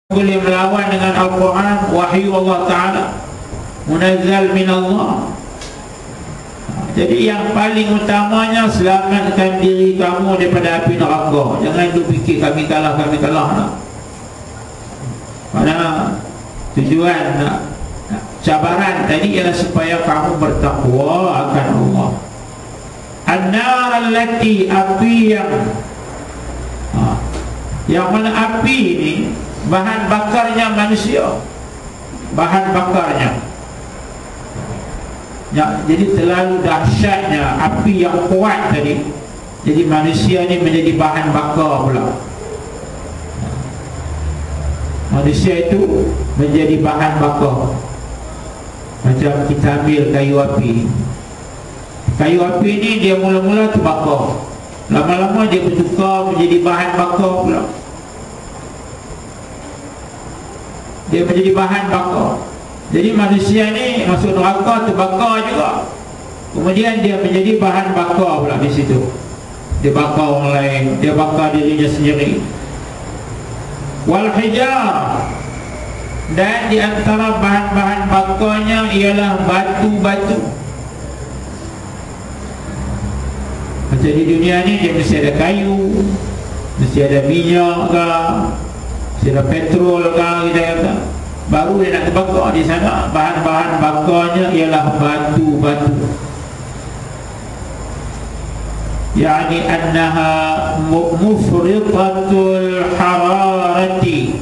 boleh melawan dengan Al-Quran, wahyu Allah Ta'ala, munazzal min Allah. Jadi yang paling utamanya, selamatkan diri kamu daripada api neraka. Jangan duk fikir kami kalah lah. Karena tujuan cabaran tadi ialah supaya kamu bertakwa akan Allah. An-nar allati, api yang mana api ini bahan bakarnya manusia, bahan bakarnya ya, jadi terlalu dahsyatnya api yang kuat tadi, jadi manusia ni menjadi bahan bakar pula. Manusia itu menjadi bahan bakar. Macam kita ambil kayu api. Kayu api ni dia mula-mula terbakar, lama-lama dia bertukar menjadi bahan bakar pula. Dia menjadi bahan bakar. Jadi manusia ni masuk neraka terbakar juga, kemudian dia menjadi bahan bakar pula di situ. Dia bakar orang lain, dia bakar dirinya sendiri. Wal hijar, dan di antara bahan-bahan bakarnya ialah batu-batu. Macam di dunia ni dia mesti ada kayu, mesti ada minyak ke, mesti ada petrol ke, kita kata. Baru dia nak terbakar. Di sana bahan-bahan bakarnya ialah batu-batu. Yani annaha mufriqatul hararati.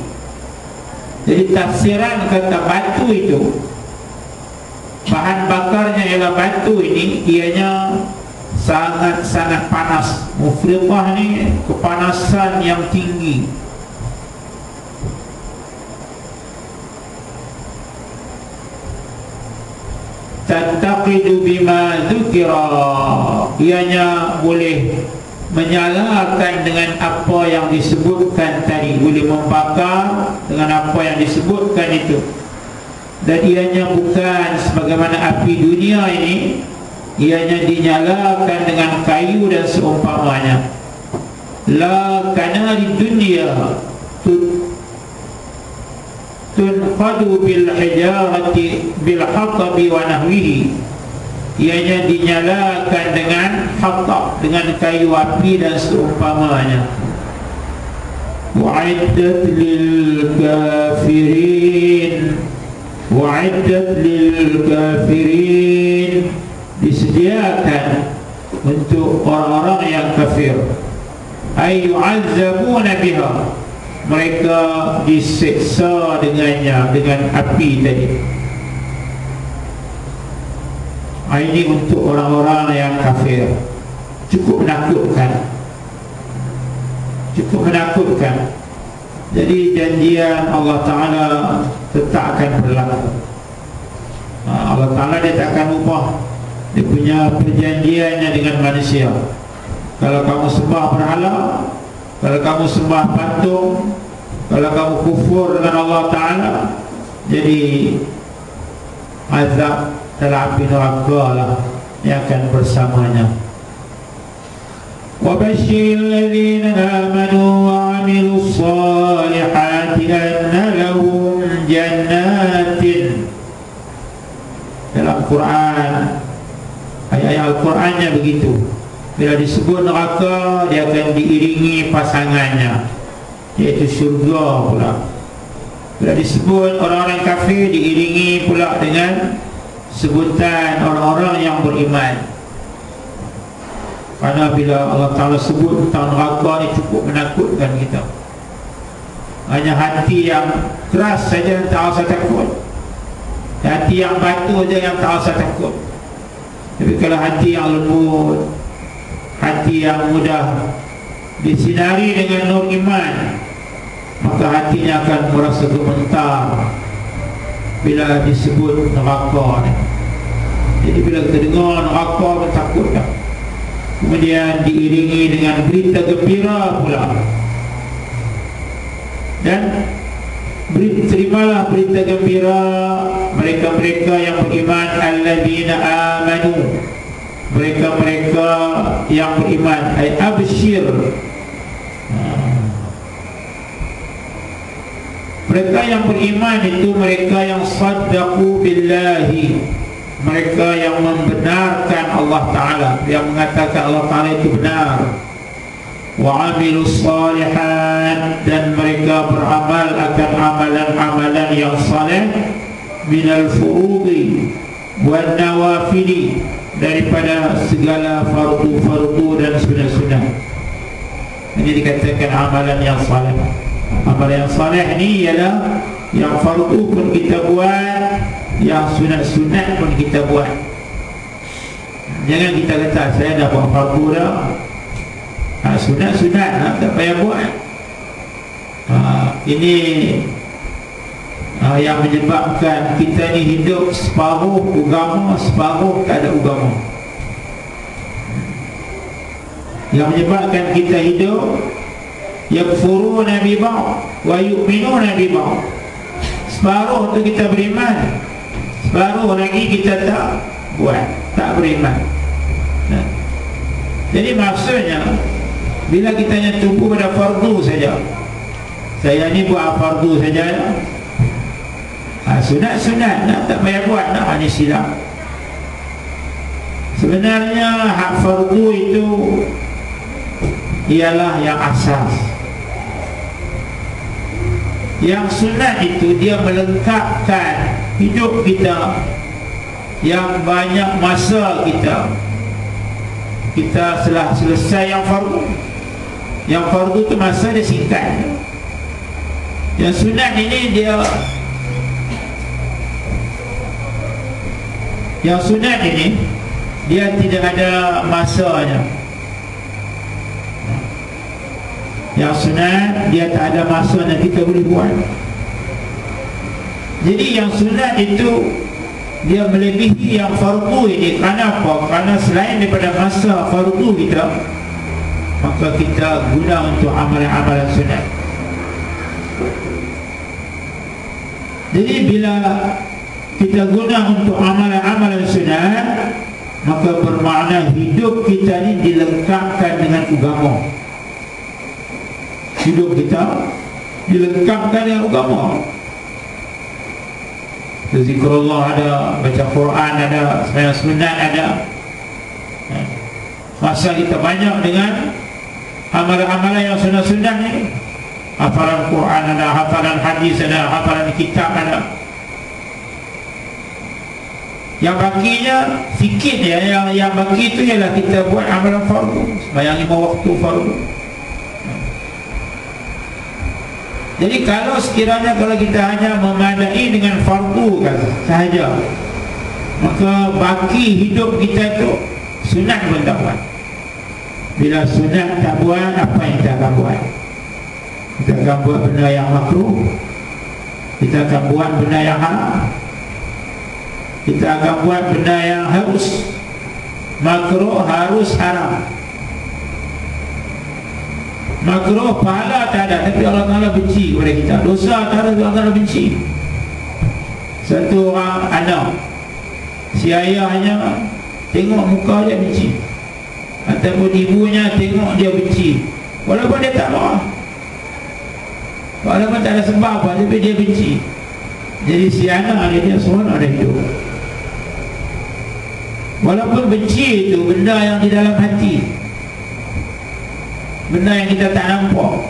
Jadi tafsiran kata batu itu, bahan bakarnya ialah batu ini, ianya sangat-sangat panas. Mufriqah ni kepanasan yang tinggi. Tattaqidu bima dzukira, ianya boleh menyalakan dengan apa yang disebutkan tadi, boleh membakar dengan apa yang disebutkan itu. Dan ianya bukan sebagaimana api dunia ini, ianya dinyalakan dengan kayu dan seumpamanya. La kanari dunia tunqadu bil hijarati bil hatabi wa nahwihi, ianya dinyalakan dengan hatab, dengan kayu api dan seumpamanya. Wa'iddat lil kafirin, wa'iddat lil kafirin, disediakan untuk orang-orang yang kafir. Ay yu'azzabuna biha, mereka diseksa dengannya, dengan api tadi. Ini untuk orang-orang yang kafir. Cukup menakutkan, cukup menakutkan. Jadi janjian Allah Ta'ala tetap akan berlaku. Allah Ta'ala dia tak akan ubah dia punya perjanjiannya dengan manusia. Kalau kamu sembah berhala, kalau kamu sembah patung, kalau kamu kufur dengan Allah Ta'ala, jadi azab dalam api neraka lah yang akan bersamanya. Wa basyiril ladzina amanu wa 'amilus shalihati anna lahum jannatin. Dalam Quran, ayat-ayat Al-Qurannya begitu. Bila disebut neraka, dia akan diiringi pasangannya, iaitu syurga pula. Bila disebut orang-orang kafir, diiringi pula dengan sebutan orang-orang yang beriman. Karena bila Allah Ta'ala sebut tentang neraka ni cukup menakutkan kita. Hanya hati yang keras saja yang tak rasa takut, hati yang batu saja yang tak rasa takut. Tapi kalau hati yang lembut, hati yang mudah disinari dengan nur iman, maka hatinya akan merasa gemetar bila disebut neraka ni. Jadi bila kita dengar neraka, kita takut dah. Kemudian diiringi dengan berita gembira pula. Dan terimalah berita gembira mereka-mereka yang beriman, alladzina amanu, mereka-mereka yang beriman. Ay absyir, Mereka yang beriman itu mereka yang saddaqu billahi, mereka yang membenarkan Allah Ta'ala, yang mengatakan Allah Ta'ala itu benar. Wa amilus salihat, dan mereka beramal akan amalan-amalan yang saleh, minal furudi wan nawafili, daripada segala fardu-fardu dan sunah-sunah. Ini dikatakan amalan yang saleh. Amalan yang saleh ni ialah yang fardu pun kita buat, yang sunat-sunat pun kita buat. Jangan kita kata saya dah buat fardu dah, sunat-sunat tak payah buat. Ini yang menyebabkan kita ni hidup separuh agama, separuh tak ada agama. Yang menyebabkan kita hidup yakfuruna bi ba'd wa yu'minuna bi ba'd. Separuh tu kita beriman, separuh lagi kita tak buat, tak beriman. Jadi maksudnya bila kita hanya tumpu pada fardu saja, saya ni buat fardu saja ya, sunat-sunat nak tak payah buat, nak ni silap. Sebenarnya hak fardu itu ialah yang asas. Yang sunat itu dia melengkapkan hidup kita yang banyak masa kita telah selesai yang fardu. Yang fardu itu masa dia singkat. Yang sunat ini dia, yang sunat ini dia tidak ada masanya. Yang sunat dia tak ada masa yang kita boleh buat. Jadi yang sunat itu dia melebihi yang fardu ini. Kenapa? Kerana selain daripada masa fardu kita, maka kita guna untuk amalan-amalan sunat. Jadi bila kita guna untuk amalan-amalan sunat, maka bermakna hidup kita ni dilengkapkan dengan agama. Hidup kita dilengkapkan dengan agama. Zikrullah ada, baca Quran ada, sembahyang sunat ada. Masa kita banyak dengan amalan-amalan yang sunat-sunat ni. Hafalan Quran ada, hafalan hadis ada, hafalan kitab ada. Yang bakinya sikit ya, yang baki itu ialah kita buat amalan fardu, sembahyang 5 waktu fardu. Jadi kalau sekiranya kalau kita hanya memadai dengan fardu kan sahaja, maka baki hidup kita itu sunat pun tak buat. Bila sunat tak buat, apa yang kita akan buat? Kita akan buat benda yang makruh, kita akan buat benda yang haram, kita akan buat benda yang harus. Makruh, harus, haram. Makruh pahala tak ada, tapi Allah Ta'ala benci kepada kita. Dosa tak ada, Allah Ta'ala benci. Satu orang anak, si ayahnya tengok muka dia benci, ataupun ibunya tengok dia benci, walaupun dia tak marah, walaupun tak ada sebab apa, tapi dia benci. Jadi si anak dia seronok dia hidup. Walaupun benci itu benda yang di dalam hati, benda yang kita tak nampak,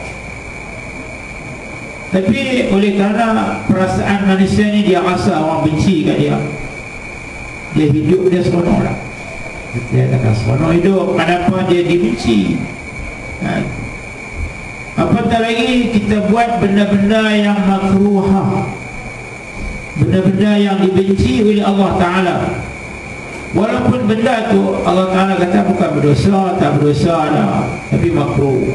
tapi oleh kerana perasaan manusia ni dia rasa orang benci kat dia, dia hidup dia seronok lah. Dia kata seronok hidup. Kenapa dia dibenci? Apatah lagi kita buat benda-benda yang makruhah, benda-benda yang dibenci oleh Allah Ta'ala. Walaupun benda tu Allah Ta'ala kata bukan berdosa, tak berdosa dah, tapi makruh.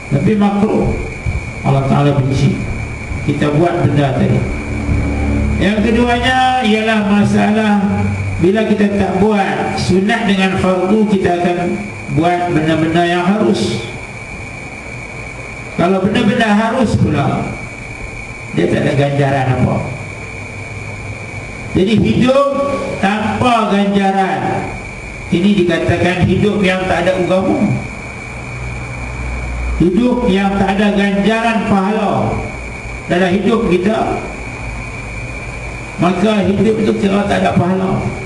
Tapi makruh, Allah Ta'ala benci kita buat benda tadi. Yang keduanya ialah masalah bila kita tak buat sunat dengan fardu, kita akan buat benda-benda yang harus. Kalau benda-benda harus pula, dia tak ada ganjaran apa. Jadi hidup tanpa ganjaran, ini dikatakan hidup yang tak ada agama. hidup yang tak ada ganjaran pahala dalam hidup kita, maka hidup itu kira tak ada pahala.